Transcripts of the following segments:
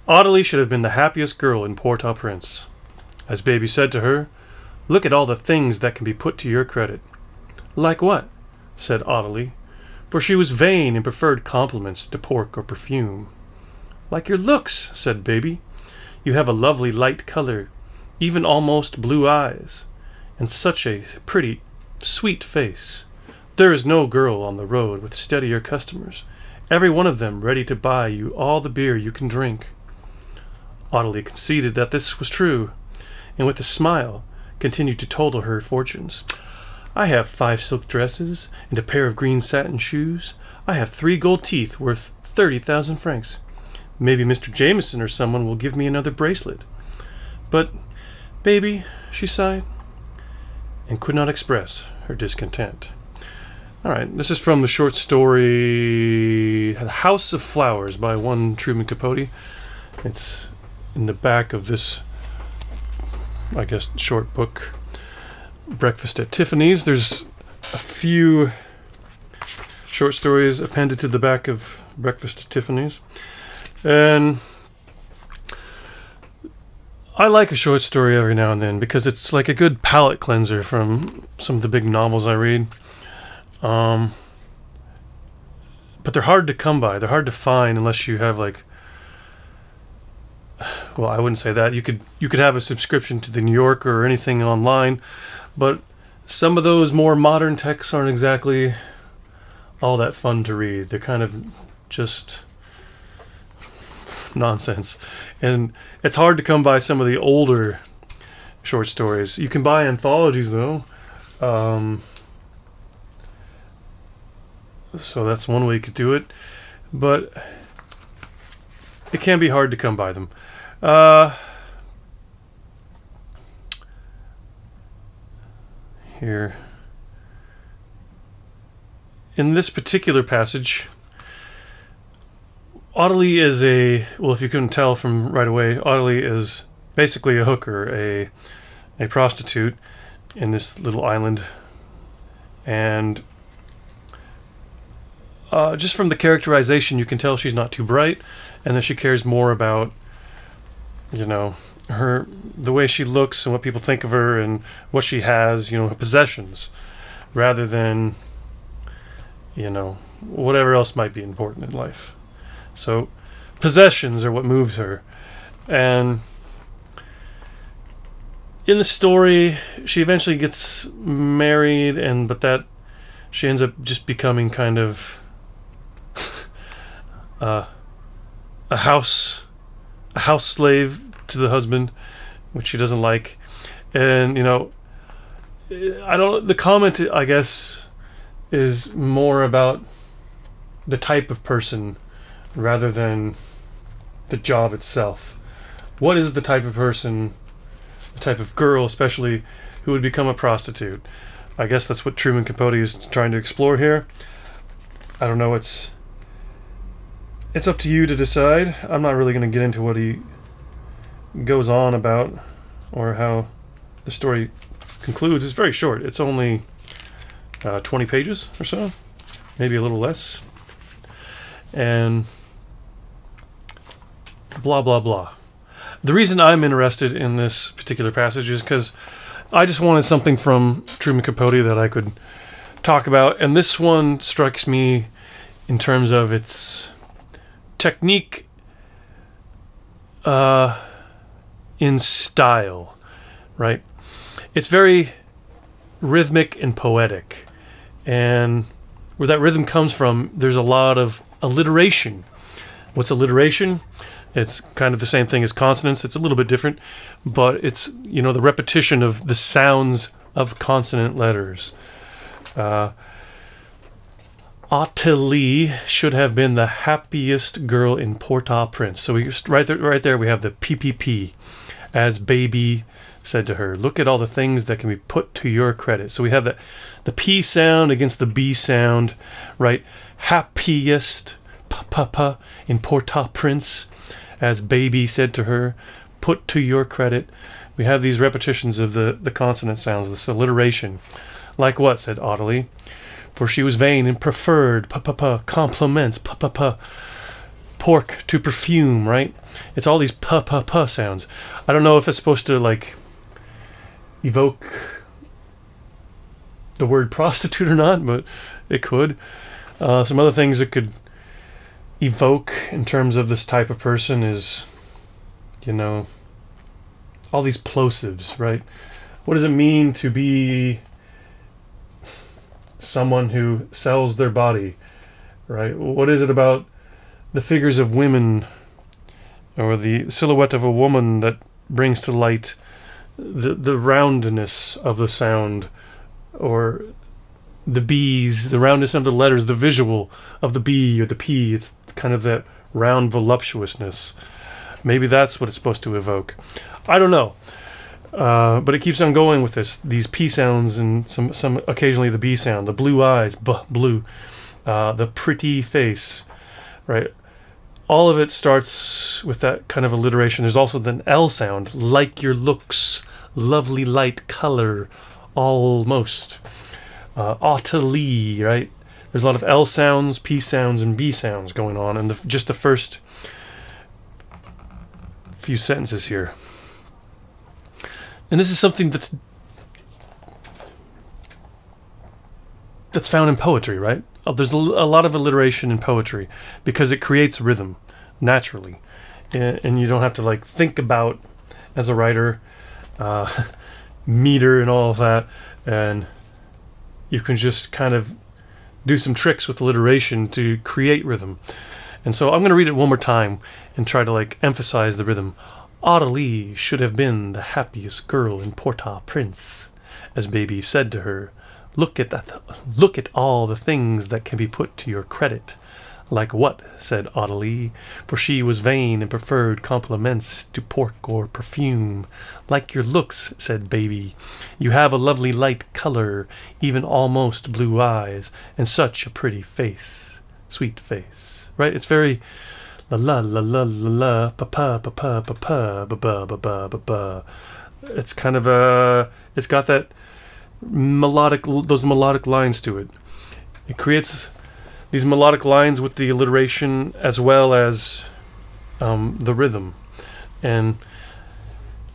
Audley should have been the happiest girl in Port-au-Prince. As Baby said to her, "Look at all the things that can be put to your credit." "Like what?" said Audley, for she was vain and preferred compliments to pork or perfume. "Like your looks," said Baby. "You have a lovely light color, even almost blue eyes, and such a pretty, sweet face. There is no girl on the road with steadier customers, every one of them ready to buy you all the beer you can drink." Audley conceded that this was true, and with a smile continued to total her fortunes. "I have 5 silk dresses and a pair of green satin shoes. I have 3 gold teeth worth 30,000 francs. Maybe Mr. Jameson or someone will give me another bracelet. But, Baby," she sighed, and could not express her discontent. All right, this is from the short story The House of Flowers by one Truman Capote. It's in the back of this, I guess, short book, Breakfast at Tiffany's. There's a few short stories appended to the back of Breakfast at Tiffany's. And I like a short story every now and then because it's like a good palate cleanser from some of the big novels I read. But they're hard to come by. They're hard to find unless you have like, well, I wouldn't say that. You could have a subscription to the New Yorker or anything online, but some of those more modern texts aren't exactly all that fun to read. They're kind of just nonsense, and it's hard to come by some of the older short stories. You can buy anthologies though, so that's one way you could do it, but it can be hard to come by them. Here in this particular passage, Audley is well, if you couldn't tell from right away, Audley is basically a hooker, a prostitute in this little island. And just from the characterization, you can tell she's not too bright, and that she cares more about, you know, the way she looks and what people think of her and what she has, you know, her possessions, rather than, you know, whatever else might be important in life. So possessions are what moves her. And in the story, she eventually gets married, but that she ends up just becoming kind of a house slave to the husband, which she doesn't like. And, you know, the comment, I guess, is more about the type of person rather than the job itself. What is the type of person, the type of girl especially, who would become a prostitute? I guess that's what Truman Capote is trying to explore here. I don't know, it's up to you to decide. I'm not really going to get into what he goes on about or how the story concludes. It's very short. It's only 20 pages or so, maybe a little less. And blah, blah, blah. The reason I'm interested in this particular passage is because I just wanted something from Truman Capote that I could talk about. And this one strikes me in terms of its technique in style, right? It's very rhythmic and poetic. And where that rhythm comes from, there's a lot of alliteration. What's alliteration? It's kind of the same thing as consonants. It's a little bit different, but it's, you know, the repetition of the sounds of consonant letters. Audley should have been the happiest girl in Port-au-Prince. So right there we have the PPP. As Baby said to her, "Look at all the things that can be put to your credit." So we have the P sound against the B sound, right? Happiest in Port-au-Prince, as Baby said to her, put to your credit. We have these repetitions of the consonant sounds, this alliteration. "Like what?" said Audley, for she was vain and preferred compliments pork, to perfume, right? It's all these p sounds. I don't know if it's supposed to like evoke the word prostitute or not, but it could. Some other things it could evoke in terms of this type of person is, you know, all these plosives, right? What does it mean to be someone who sells their body, right? What is it about the figures of women or the silhouette of a woman that brings to light the roundness of the sound, or the B's, the roundness of the letters, the visual of the B or the P? It's kind of that round voluptuousness. Maybe that's what it's supposed to evoke. I don't know. But it keeps on going with these P sounds and some occasionally the B sound, the blue eyes, blue, the pretty face, right? All of it starts with that kind of alliteration. There's also the L sound, like your looks, lovely light color, almost. Utterly, right? There's a lot of L sounds, P sounds, and B sounds going on in just the first few sentences here. And this is something that's found in poetry, right? There's a lot of alliteration in poetry because it creates rhythm naturally, and you don't have to like think about, as a writer, meter and all of that, and you can just kind of do some tricks with alliteration to create rhythm. And so I'm going to read it one more time and try to like emphasize the rhythm. Aurelie should have been the happiest girl in Port-au-Prince, as Baby said to her. Look at all the things that can be put to your credit. Like what? Said Aurelie, for she was vain and preferred compliments to pork or perfume. Like your looks, said Baby. You have a lovely light color, even almost blue eyes, and such a pretty face. Sweet face. Right? It's very la la la la la la pa pa pa pa pa pa ba ba ba ba ba ba. It's kind of it's got that those melodic lines to it. It creates these melodic lines with the alliteration as well as the rhythm. And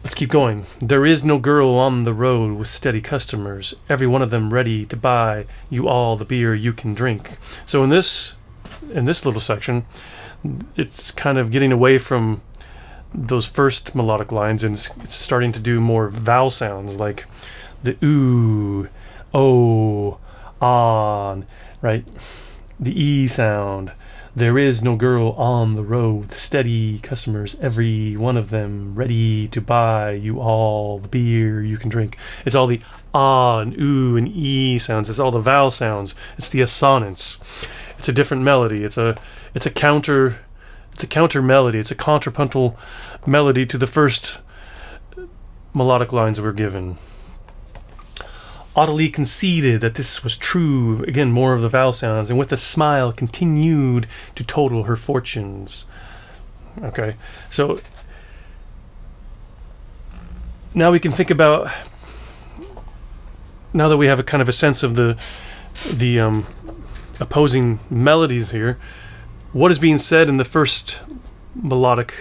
let's keep going. There is no girl on the road with steady customers, every one of them ready to buy you all the beer you can drink. So in this little section, it's kind of getting away from those first melodic lines, and it's starting to do more vowel sounds like the ooh, oh, on, right? The E sound. There is no girl on the road with steady customers, every one of them ready to buy you all the beer you can drink. It's all the ah and ooh and E sounds. It's all the vowel sounds. It's the assonance. It's a different melody. It's a counter melody. It's a contrapuntal melody to the first melodic lines we're given. Aurelie conceded that this was true, again more of the vowel sounds, and with a smile continued to total her fortunes. Okay, so now we can think about, now that we have a kind of a sense of the opposing melodies here, what is being said in the first melodic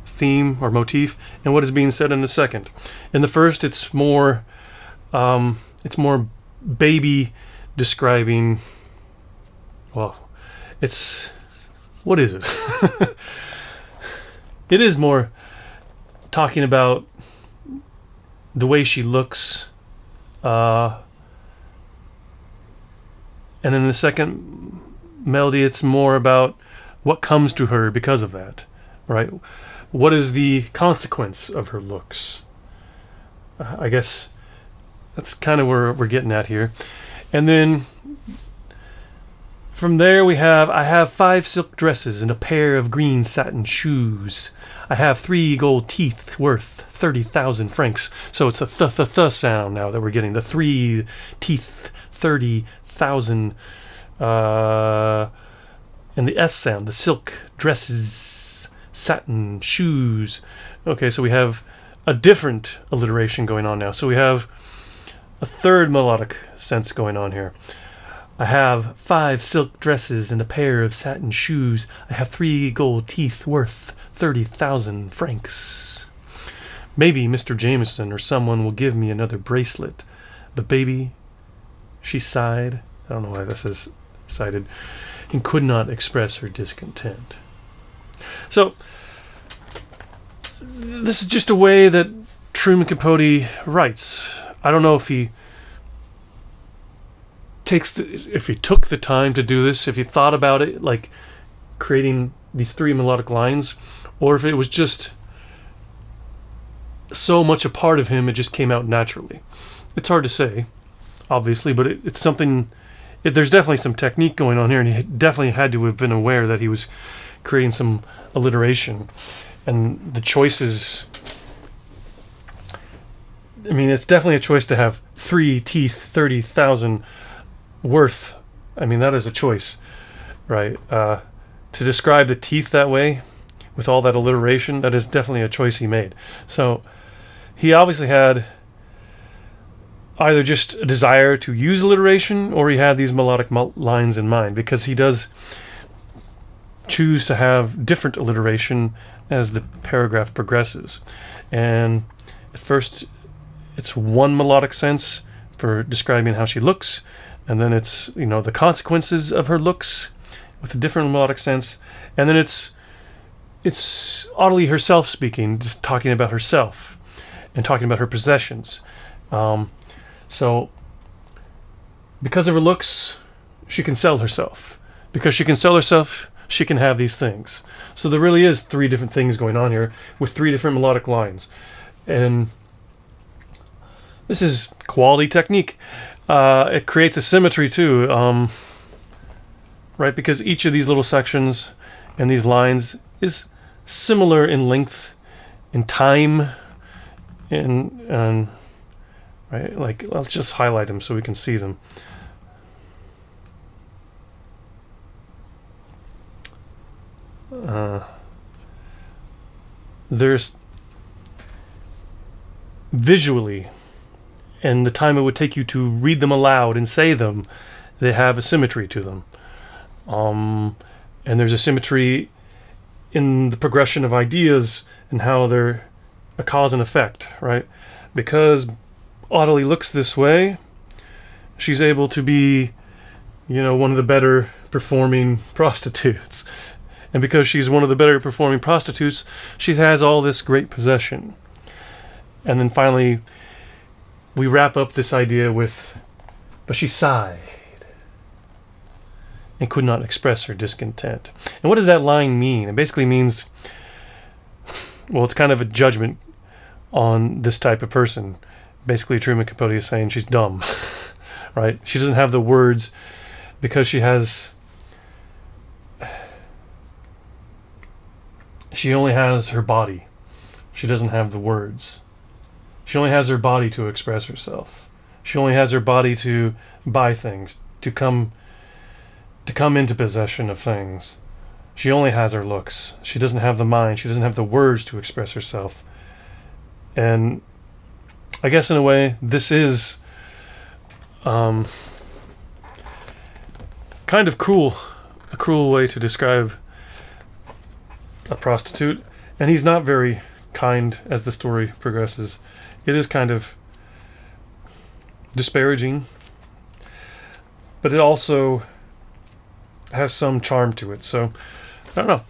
theme or motif, and what is being said in the second. In the first, it's more Baby describing, well, it's, what is it? It is more talking about the way she looks, and in the second melody, it's more about what comes to her because of that, right? What is the consequence of her looks? I guess that's kind of where we're getting at here. And then from there we have, I have 5 silk dresses and a pair of green satin shoes. I have 3 gold teeth worth 30,000 francs. So it's a th sound now that we're getting. The 3 teeth, 30,000. And the S sound, the silk dresses, satin shoes. Okay, so we have a different alliteration going on now. So we have a third melodic sense going on here. I have 5 silk dresses and a pair of satin shoes. I have 3 gold teeth worth 30,000 francs. Maybe Mr. Jameson or someone will give me another bracelet. But baby, she sighed. I don't know why this is cited. And could not express her discontent. So, this is just a way that Truman Capote writes. I don't know if he took the time to do this, if he thought about it, like creating these 3 melodic lines, or if it was just so much a part of him it just came out naturally. It's hard to say, obviously, but it's something. There's definitely some technique going on here, and he definitely had to have been aware that he was creating some alliteration, and the choices. I mean, it's definitely a choice to have 3 teeth, 30,000 worth. I mean, that is a choice, right? To describe the teeth that way, with all that alliteration, that is definitely a choice he made. So he obviously had either just a desire to use alliteration, or he had these melodic lines in mind, because he does choose to have different alliteration as the paragraph progresses. And at first it's one melodic sense for describing how she looks, and then it's, you know, the consequences of her looks with a different melodic sense, and then it's Audley herself speaking, just talking about herself and talking about her possessions. So because of her looks, she can sell herself. Because she can sell herself, she can have these things. So there really is 3 different things going on here with 3 different melodic lines. And this is quality technique. It creates a symmetry too, right? Because each of these little sections and these lines is similar in length, in time, and right? Like, let's just highlight them so we can see them. There's visually, and the time it would take you to read them aloud and say them, they have a symmetry to them. And there's a symmetry in the progression of ideas and how they're a cause and effect, right? Because Audley looks this way, she's able to be, you know, one of the better performing prostitutes. And because she's one of the better performing prostitutes, she has all this great possession. And then finally, we wrap up this idea with, but she sighed and could not express her discontent. And what does that line mean? It basically means, well, it's kind of a judgment on this type of person. Basically, Truman Capote is saying she's dumb, right? She doesn't have the words because she only has her body. She doesn't have the words. She only has her body to express herself. She only has her body to buy things, to come into possession of things. She only has her looks. She doesn't have the mind. She doesn't have the words to express herself. And I guess in a way, this is kind of cruel, a cruel way to describe a prostitute. And he's not very kind as the story progresses. It is kind of disparaging, but it also has some charm to it. So, I don't know.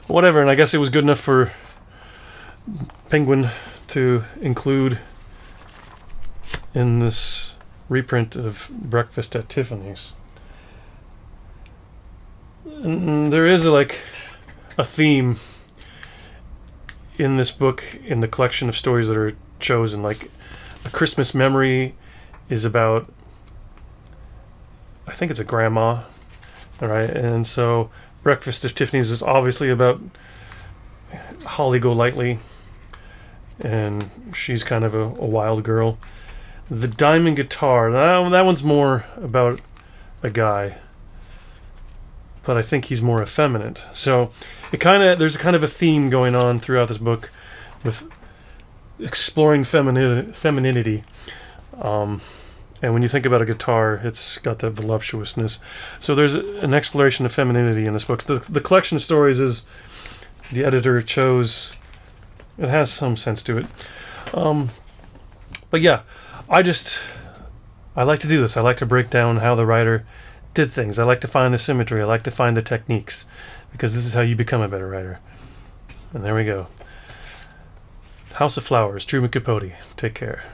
Whatever, and I guess it was good enough for Penguin to include in this reprint of Breakfast at Tiffany's. And there is a theme in this book, in the collection of stories that are chosen. Like, A Christmas Memory is about, I think it's a grandma, all right? And so Breakfast at Tiffany's is obviously about Holly Golightly, and she's kind of a wild girl. The Diamond Guitar, that one's more about a guy, but I think he's more effeminate. So there's kind of a theme going on throughout this book with exploring femininity, And when you think about a guitar, it's got that voluptuousness. So there's an exploration of femininity in this book. The collection of stories is the editor chose. It has some sense to it. But yeah, I like to do this. I like to break down how the writer did things. I like to find the symmetry. I like to find the techniques, because this is how you become a better writer. And there we go. House of Flowers, Truman Capote. Take care.